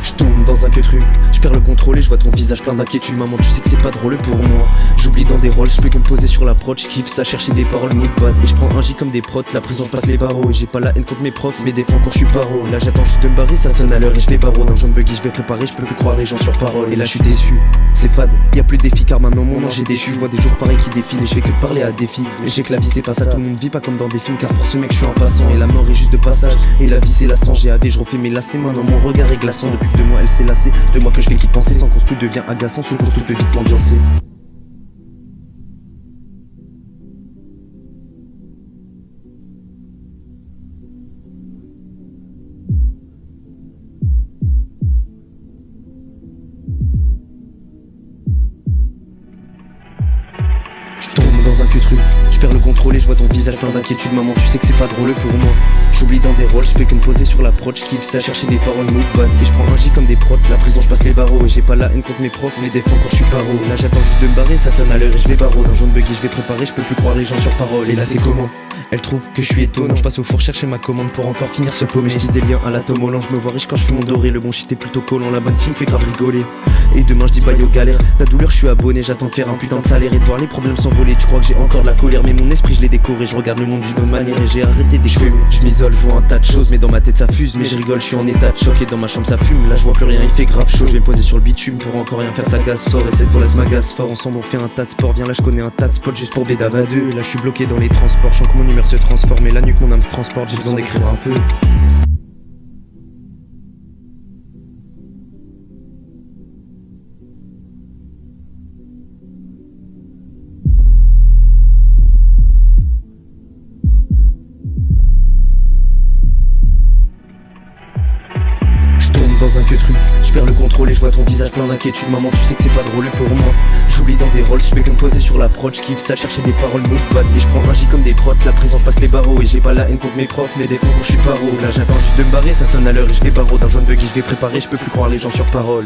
Je tombe dans un queutru, je perds le contrôle et je vois ton visage plein d'inquiétude. Maman, tu sais que c'est pas drôle pour moi. J'oublie dans des rôles, je peux que me poser sur l'approche. Kiffe ça, chercher des paroles mood bad. Et je prends un J comme des protes, la prison je passe les barreaux. Et j'ai pas la haine contre mes profs, mais défends quand je suis paro. Là j'attends juste de me barrer, ça sonne à l'heure et je vais barreau. Dans le jaune buggy je vais préparer, je peux plus croire les gens sur parole. Et là je suis déçu, c'est fade, y a plus de défis car maintenant mon ange est déchu. Je vois des jours pareils qui défilent et je fais que de parler à défi. Mais je sais que la vie c'est pas ça, tout le monde vit pas comme dans des films. Car pour ce mec je suis un passant et la mort est juste de passage. Et la vie c'est la sang, j'ai AV, je refais mes lacets. Maintenant mon regard est glaçant, depuis que 2 mois elle s'est lassée. 2 mois que je fais qu'y penser, sans cause tout devient agaçant. Sous cause tout peut vite m'ambiancer. Je tombe dans un queutru, je perds le contrôle et je vois ton visage plein d'inquiétude. Maman, tu sais que c'est pas drôle pour moi. J'oublie dans des rôles, je fais que me poser sur l'approche. Kiffe ça, chercher des paroles mood bad. Et je prends un J comme des protes, la prison je passe les barreaux. Et j'ai pas la haine contre mes profs, mais défends quand je suis paro. Là j'attends juste de me barrer, ça sonne à l'heure et je vais barreau. Dans le jaune buggy je vais préparer, je peux plus croire les gens sur parole. Et là c'est comment? Elle trouve que je suis étonnant, je passe au four chercher ma commande pour encore finir ce paumé. Je tisse des liens à la tomolan, je me vois riche quand je fume mon doré. Le bon shit est plutôt collant, la bonne fille me fait grave rigoler. Et demain je dis bye aux galères, la douleur je suis abonné. J'attends de faire un putain de salaire et de voir les problèmes s'envoler. Tu crois que j'ai encore de la colère, mais mon esprit je l'ai décoré. Je regarde le monde d'une autre manière et j'ai arrêté des cheveux. Je m'isole, je vois un tas de choses, mais dans ma tête ça fuse. Mais je rigole, je suis en état de choc et dans ma chambre ça fume. Là je vois plus rien, il fait grave chaud. Je vais me poser sur le bitume pour encore rien faire, ça gaze fort. Et cette fois là ça m'agace fort, ensemble on fait un tas de sport. Viens là je connais un tas de spots juste pour bédava 2. Là je suis bloqué dans les transports, je sens que mon humeur se transforme. Et la nuque mon âme se transporte, j'ai besoin d'écrire un peu. Dans un queutru, je perds le contrôle et je vois ton visage plein d'inquiétude. Maman, tu sais que c'est pas drôle pour moi. J'oublie dans des rôles, je fais que me poser sur l'approche. Kiffe ça, chercher des paroles mood bad. Et je prends un J comme des protes, la prison je passe les barreaux. Et j'ai pas la haine contre mes profs, mais défends quand je suis paro. Là j'attends juste de me barrer, ça sonne à l'heure et je vais barreau. Dans le jaune buggy je vais préparer, je peux plus croire les gens sur parole.